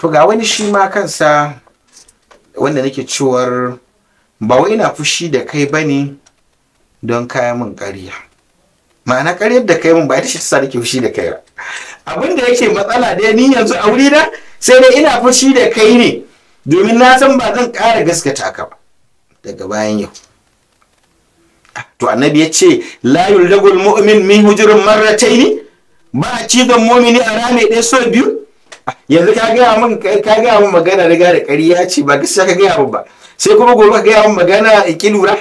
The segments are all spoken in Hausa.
to ga wani shi ma kansa wanda nake cewar ba wai ina fushi da kai bane don kaya min ƙarya, ma'ana ƙaryar da kai min ba ita ce ta sa nake fushi da kai ba. Abin da yake matsala da ni yanzu a wurina sai dai ina fushi da kai ne domin na san ba zan ƙara gaskata ka ba daga bayan yau. To annabi ya ce la yuldagul mu'min min hujrin marrataini, ba a cizon mumini a rame ɗaya so biyu. Yanzu ka gaya min magana riga da ƙarya ce ba gaskiya ka gaya min ba, sai kuma gobe ka gaya min magana in ki lura.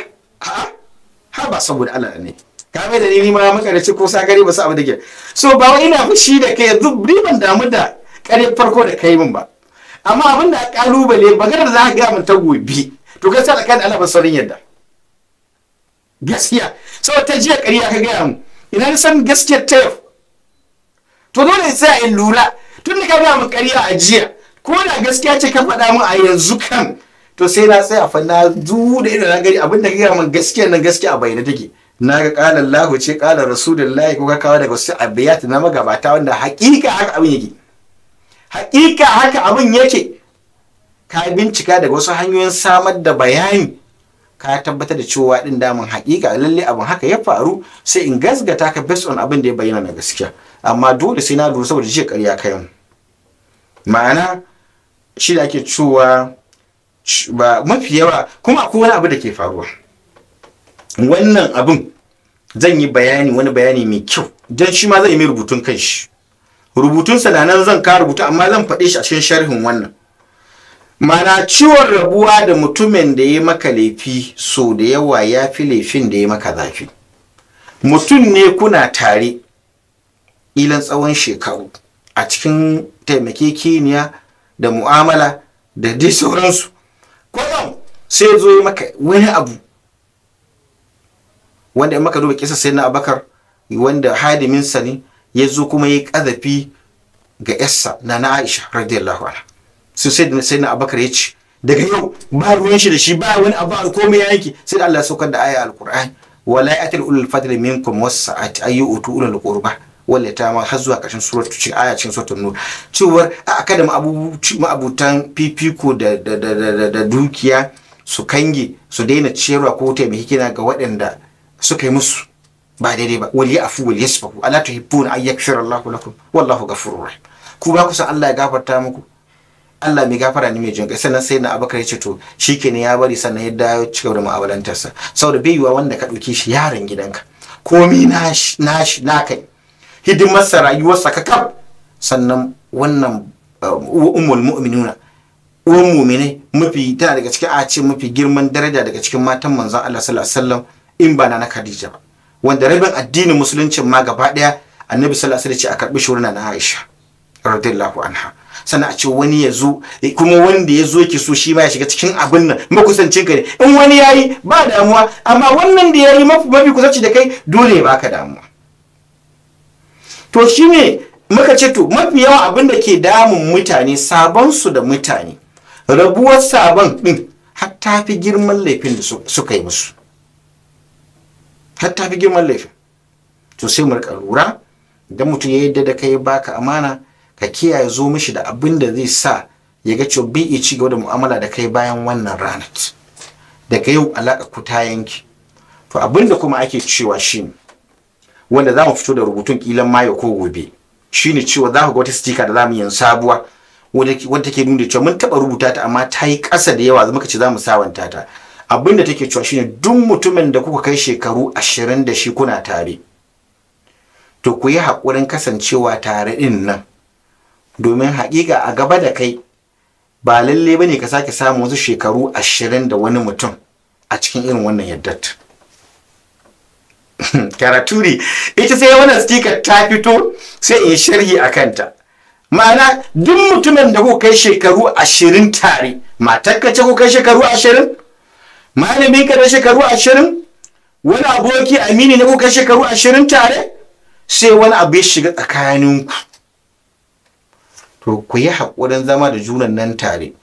Ha ba saboda Allah ne ka mai da ni ma maka da ci ko sakare ba su abu da ke. So ba wai ina fushi da kai yanzu ni ban damu da ƙaryar farko da kai min ba, amma abin da kalubale maganar za ka gaya min ta gobe to gaskiya da kan Allah ba saurin yadda gaskiya saboda ta jiya ƙarya ka gaya min ina na san gaskiyar ta yau. To dole sai in lura tun da ka gaya min ƙarya a jiya ko da gaskiya ce ka faɗa min a yanzu kan to sai na tsaya fa na da ido na gari abin da ka gaya min gaskiya nan gaskiya a bayyana take. Na ga ƙala Allah ce ƙala Rasulullahi ko ka kawo daga wasu abiyat na magabata wanda haƙiƙa haka abin yake. Haƙiƙa haka abin yake. Ka bincika daga wasu hanyoyin samar da bayani ka tabbatar da cewa din damun haƙiƙa lalle abin haka ya faru sai in gasgata ka based on abin da ya bayyana na gaskiya. Amma dole sai na lura saboda jiya ƙarya kayan. Ma'ana shi da ake cewa ba mafi yawa kuma akwai wani abu da ke faruwa. Wannan abin zan yi wani bayani mai kyau don shi ma zan yi mai rubutun kan shi. Rubutunsa na nan zan ka rubuta amma zan faɗe shi a cikin sharhin wannan. Mana ciwon rabuwa da mutumin da ya maka laifi so da yawa ya fi laifin da ya maka zafi. Mutum ne kuna tare ilan tsawon shekaru a cikin taimakekeniya da mu'amala da dai sauransu. Kwanan sai zo ya maka wani abu wanda in maka duba kisa sai na Abakar wanda hadiminsa ne ya zo kuma ya ƙazafi ga yarsa na Aisha radiyallahu anha. Sai na Abakar ya ce daga yau ba ruwan shi da shi ba wani abu a komai ya yanki sai da Allah ya saukar da aya alqur'ani wala ya'til ulul fadli minkum was-sa'ati ayyutu ulul qurba wal yatama har zuwa ƙarshen suratul cikin aya cikin suratul nur cewar aka da ma'abutan fifiko da dukiya su kange su daina ciyarwa ko taimaki kina ga waɗanda suka yi musu ba daidai ba wal ya'fu wal yasfahu ala tuhibbuna an yaghfira Allahu lakum wallahu ghafurur rahim. Ku ba ku san Allah ya gafarta muku, Allah mai gafara ne mai jin kai. Sannan sai na Abakar ya ce to shikenan ya bari sannan ya dawo cigaba da mu'amalantarsa saboda bai yiwa wanda ka ɗauke shi yaron gidanka komi nashi naka hidimarsa rayuwarsa ka kaf sannan wannan ummul mu'minuna uwan mu'mine mafi tana daga cikin a ce mafi girman daraja daga cikin matan manzon Allah sallallahu alaihi wasallam in ba na Khadija ba wanda rabin addinin musuluncin ma gaba daya annabi sallallahu alaihi wasallam ce a karbi shurna na Aisha radiyallahu anha. Sannan a ce wani ya zo kuma wanda ya zo yake so shi ma ya shiga cikin abin nan makusancin ka ne in wani yayi ba damuwa amma wannan da yayi mafi kusanci da kai dole ya baka damuwa. To shine muka ce to mafi yawa abin da ke damun mutane sabon su da mutane rabuwar sabon din har ta fi girman laifin da suka yi musu. Har ta fi girman laifin. To sai mu rika lura idan mutum ya yadda da kai baka amana ka kiyaye zo mishi da abin da zai sa ya ga cewa bai ci gaba da mu'amala da kai bayan wannan ranar. Daga yau alaƙa ku ta yanki. To abin da kuma ake cewa shine wanda za mu fito da rubutun kilan mayo ko gobe shine cewa za ku ga wata sticker da za mu yin sabuwa wanda take nuna cewa mun taɓa rubuta ta amma ta yi ƙasa da yawa muka ce za mu sawanta ta. Abin da take cewa shine duk mutumin da kuka kai shekaru 20 da shi kuna tare to ku yi haƙurin kasancewa tare ɗin nan domin haƙiƙa a gaba da kai ba lalle bane ka sake samu wasu shekaru 20 da wani mutum a cikin irin wannan yaddat. Karatu ne ita sai wannan sticker ta fito sai in sharhi a kanta. Ma'ana duk mutumin da kuka kai shekaru 20 tare matarka ce kuka kai shekaru 20 malamin ka da shekaru 20 wani aboki amini ne kuka kai shekaru 20 tare sai wani abu ya shiga tsakaninku to ku yi haƙurin zama da junan nan tare.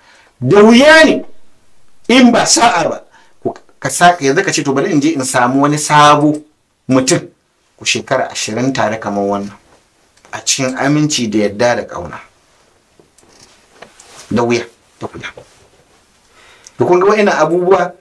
Da wuya ne in ba sa'a ba ka saka yanzu ka ce to bari in je in samu wani sabo mutum ku shekara 20 tare kamar wannan a cikin aminci da yadda da ƙauna. da wuya da kuya. To kun ga wa'annan abubuwa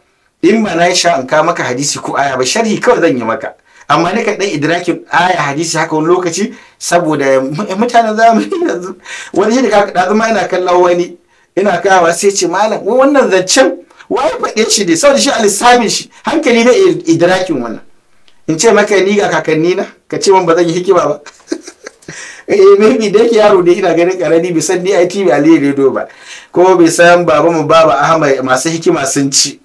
in ma na sha in ka maka hadisi ko aya ba, sharhi kawai zan yi maka, amma ne ka dan idrakin aya hadisi haka wani lokaci saboda mutanen zamani yanzu wani shi da ka zama ina kallon wani ina kawa sai ce malam wannan zancen waye faɗe shi ne saboda shi alisabin shi hankali da idrakin wannan. In ce maka ni ga kakanni na ka ce man ba zan yi hikima ba maybe da yake yaro da ina ganin karami bai san DITV Aliyu Redo ba, ko bai san baba mu baba Ahmad masu hikima sun ci